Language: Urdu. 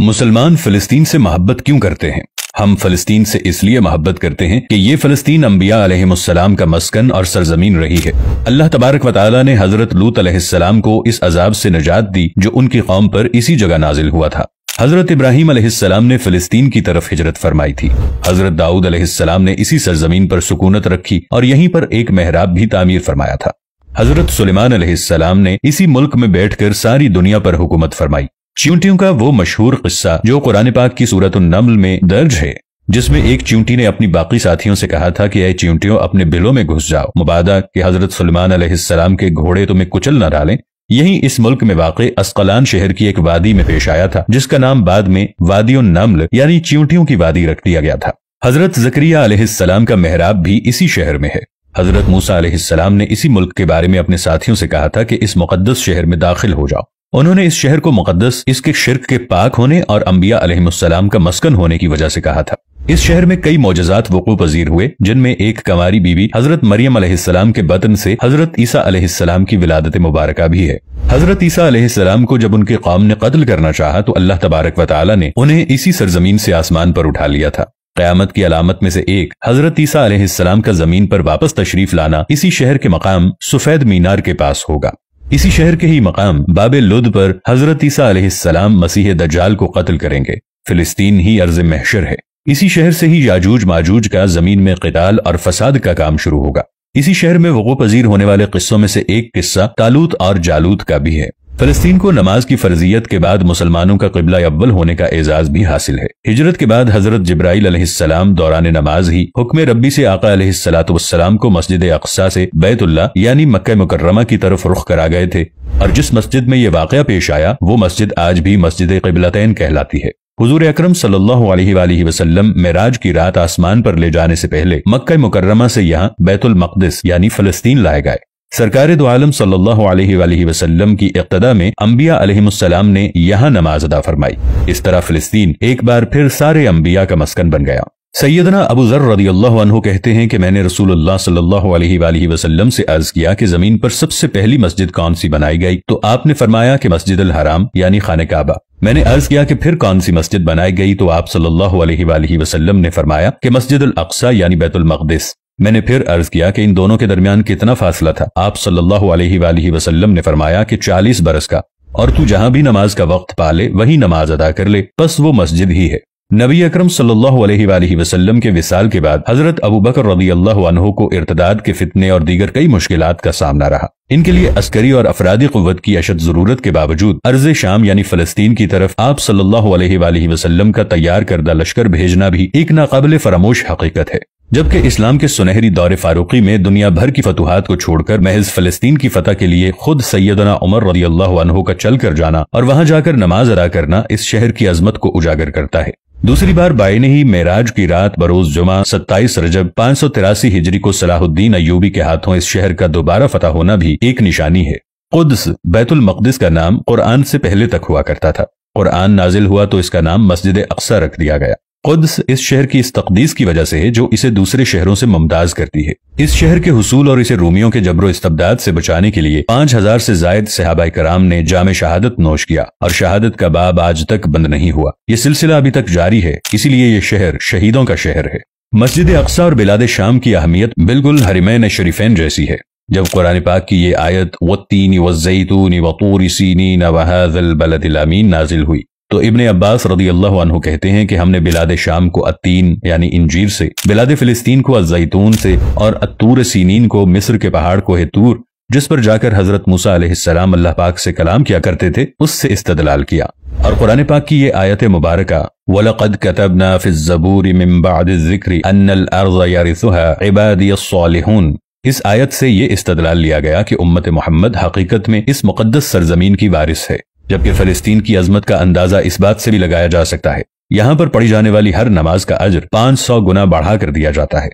مسلمان فلسطین سے محبت کیوں کرتے ہیں؟ ہم فلسطین سے اس لیے محبت کرتے ہیں کہ یہ فلسطین انبیاء علیہ السلام کا مسکن اور سرزمین رہی ہے۔ اللہ تبارک و تعالی نے حضرت لوط علیہ السلام کو اس عذاب سے نجات دی جو ان کی قوم پر اسی جگہ نازل ہوا تھا۔ حضرت ابراہیم علیہ السلام نے فلسطین کی طرف ہجرت فرمائی تھی۔ حضرت داؤد علیہ السلام نے اسی سرزمین پر سکونت رکھی اور یہیں پر ایک محراب بھی تعمیر فرمایا تھا۔ حضرت سلیمان علیہ السلام نے اسی ملک میں بیٹھ کر ساری دنیا پر حکومت فرمائی۔ چیونٹیوں کا وہ مشہور قصہ جو قرآن پاک کی سورۃ النمل میں درج ہے، جس میں ایک چیونٹی نے اپنی باقی ساتھیوں سے کہا تھا کہ اے چیونٹیوں اپنے بلوں میں گھس جاؤ، مبادا کہ حضرت سلیمان علیہ السلام کے گھوڑے تمہیں کچل نہ ڈالیں۔ یہی اس ملک میں واقع اسقلان شہر کی ایک وادی میں پیش آیا تھا، جس کا نام بعد میں وادی النمل یعنی چیونٹیوں کی وادی رکھ دیا گیا تھا۔ حضرت زکریا علیہ السلام کا محراب بھی اسی شہر میں ہے۔ حضرت موسیٰ علیہ السلام نے اسی ملک کے بارے میں اپنے ساتھیوں سے کہا تھا کہ اس مقدس شہر میں داخل ہو جاؤ۔ انہوں نے اس شہر کو مقدس اس کے شرک کے پاک ہونے اور انبیاء علیہ السلام کا مسکن ہونے کی وجہ سے کہا تھا۔ اس شہر میں کئی معجزات وقوع پذیر ہوئے، جن میں ایک کنواری بیوی حضرت مریم علیہ السلام کے بطن سے حضرت عیسیٰ علیہ السلام کی ولادت مبارکہ بھی ہے۔ حضرت عیسیٰ علیہ السلام کو جب ان کے قوم نے قتل کرنا چاہا تو اللہ تبارک و تعالی نے انہیں اسی سرزمین سے آسمان پر اٹھا لیا تھا۔ قیامت کی علامت میں سے ایک حضرت عیسیٰ علیہ السلام کا زمین پر واپس تشریف لانا اسی شہر کے مقام سفید مینار کے پاس ہوگا۔ اسی شہر کے ہی مقام باب لد پر حضرت عیسیٰ علیہ السلام مسیح دجال کو قتل کریں گے۔ فلسطین ہی ارض محشر ہے۔ اسی شہر سے ہی یاجوج ماجوج کا زمین میں قتال اور فساد کا کام شروع ہوگا۔ اسی شہر میں وقوع پذیر ہونے والے قصوں میں سے ایک قصہ طالوت اور جالوت کا بھی ہے۔ فلسطین کو نماز کی فرضیت کے بعد مسلمانوں کا قبلہ اول ہونے کا اعزاز بھی حاصل ہے۔ ہجرت کے بعد حضرت جبرائیل علیہ السلام دوران نماز ہی حکم ربی سے آقا علیہ السلام کو مسجد اقصی سے بیت اللہ یعنی مکہ مکرمہ کی طرف رخ کرا گئے تھے، اور جس مسجد میں یہ واقعہ پیش آیا وہ مسجد آج بھی مسجد قبلتین کہلاتی ہے۔ حضور اکرم صلی اللہ علیہ وآلہ وسلم معراج کی رات آسمان پر لے جانے سے پہلے مکہ مکرمہ سے یہاں بیت المقدس یعنی فلسطین لائے گئے۔ سرکار دو عالم صلی اللہ علیہ وآلہ وسلم کی اقتدا میں انبیاء علیہ السلام نے یہاں نماز ادا فرمائی۔ اس طرح فلسطین ایک بار پھر سارے انبیاء کا مسکن بن گیا۔ سیدنا ابو ذر رضی اللہ عنہ کہتے ہیں کہ میں نے رسول اللہ صلی اللہ علیہ وآلہ وسلم سے عرض کیا کہ زمین پر سب سے پہلی مسجد کون سی بنائی گئی؟ تو آپ نے فرمایا کہ مسجد الحرام یعنی خانہ کعبہ۔ میں نے عرض کیا کہ پھر کون سی مسجد بنائی گئی؟ تو آپ صلی اللہ علیہ وآلہ وسلم نے فرمایا کہ مسجد الاقصی یعنی بیت المقدس۔ میں نے پھر عرض کیا کہ ان دونوں کے درمیان کتنا فاصلہ تھا؟ آپ صلی اللہ علیہ وآلہ وسلم نے فرمایا کہ 40 برس کا، اور تو جہاں بھی نماز کا وقت پالے وہی نماز ادا کر لے، بس وہ مسجد ہی ہے۔ نبی اکرم صلی اللہ علیہ وآلہ وسلم کے وصال کے بعد حضرت ابو بکر رضی اللہ عنہ کو ارتداد کے فتنے اور دیگر کئی مشکلات کا سامنا رہا۔ ان کے لیے عسکری اور افرادی قوت کی اشد ضرورت کے باوجود ارض شام یعنی فلسطین کی طرف آپ صلی اللہ علیہ وآلہ وسلم کا تیار کردہ لشکر بھیجنا بھی ایک ناقابل فراموش حقیقت ہے۔ جبکہ اسلام کے سنہری دور فاروقی میں دنیا بھر کی فتوحات کو چھوڑ کر محض فلسطین کی فتح کے لیے خود سیدنا عمر رضی اللہ عنہ کا چل کر جانا اور وہاں جا کر نماز ادا کرنا اس شہر کی عظمت کو اجاگر کرتا ہے۔ دوسری بار بعینہ ہی معراج کی رات بروز جمعہ 27 رجب 583 ہجری کو صلاح الدین ایوبی کے ہاتھوں اس شہر کا دوبارہ فتح ہونا بھی ایک نشانی ہے۔ قدس بیت المقدس کا نام قرآن سے پہلے تک ہوا کرتا تھا۔ قرآن نازل ہوا تو اس کا نام مسجد اقصی رکھ دیا گیا۔ قدس اس شہر کی اس تقدیس کی وجہ سے ہے جو اسے دوسرے شہروں سے ممتاز کرتی ہے۔ اس شہر کے حصول اور اسے رومیوں کے جبر و استبداد سے بچانے کے لیے 5000 سے زائد صحابہ کرام نے جام شہادت نوش کیا، اور شہادت کا باب آج تک بند نہیں ہوا۔ یہ سلسلہ ابھی تک جاری ہے، اسی لیے یہ شہر شہیدوں کا شہر ہے۔ مسجد اقصی اور بلاد شام کی اہمیت بالکل حرمین شریفین جیسی ہے۔ جب قرآن پاک کی یہ آیت والتین والزیتون وطور سینین وہذا البلد الامین نازل ہوئی تو ابن عباس رضی اللہ عنہ کہتے ہیں کہ ہم نے بلاد شام کو التین یعنی انجیر سے، بلاد فلسطین کو الزیتون سے، اور الطور سینین کو مصر کے پہاڑ کوہ طور جس پر جا کر حضرت موسیٰ علیہ السلام اللہ پاک سے کلام کیا کرتے تھے اس سے استدلال کیا۔ اور قرآن پاک کی یہ آیت مبارکہ وَلَقَدْ كَتَبْنَا فِي الزَّبُورِ مِن بَعْدِ الذِّكْرِ أَنَّ الْأَرْضَ يَرِثُهَا عِبَادِيَ الصَّالِحُونَ۔ اس آیت سے یہ استدلال لیا گیا کہ امت محمد حقیقت میں اس مقدس سرزمین کی وارث ہے، جبکہ فلسطین کی عظمت کا اندازہ اس بات سے بھی لگایا جا سکتا ہے یہاں پر پڑھی جانے والی ہر نماز کا اجر 500 گنا بڑھا کر دیا جاتا ہے۔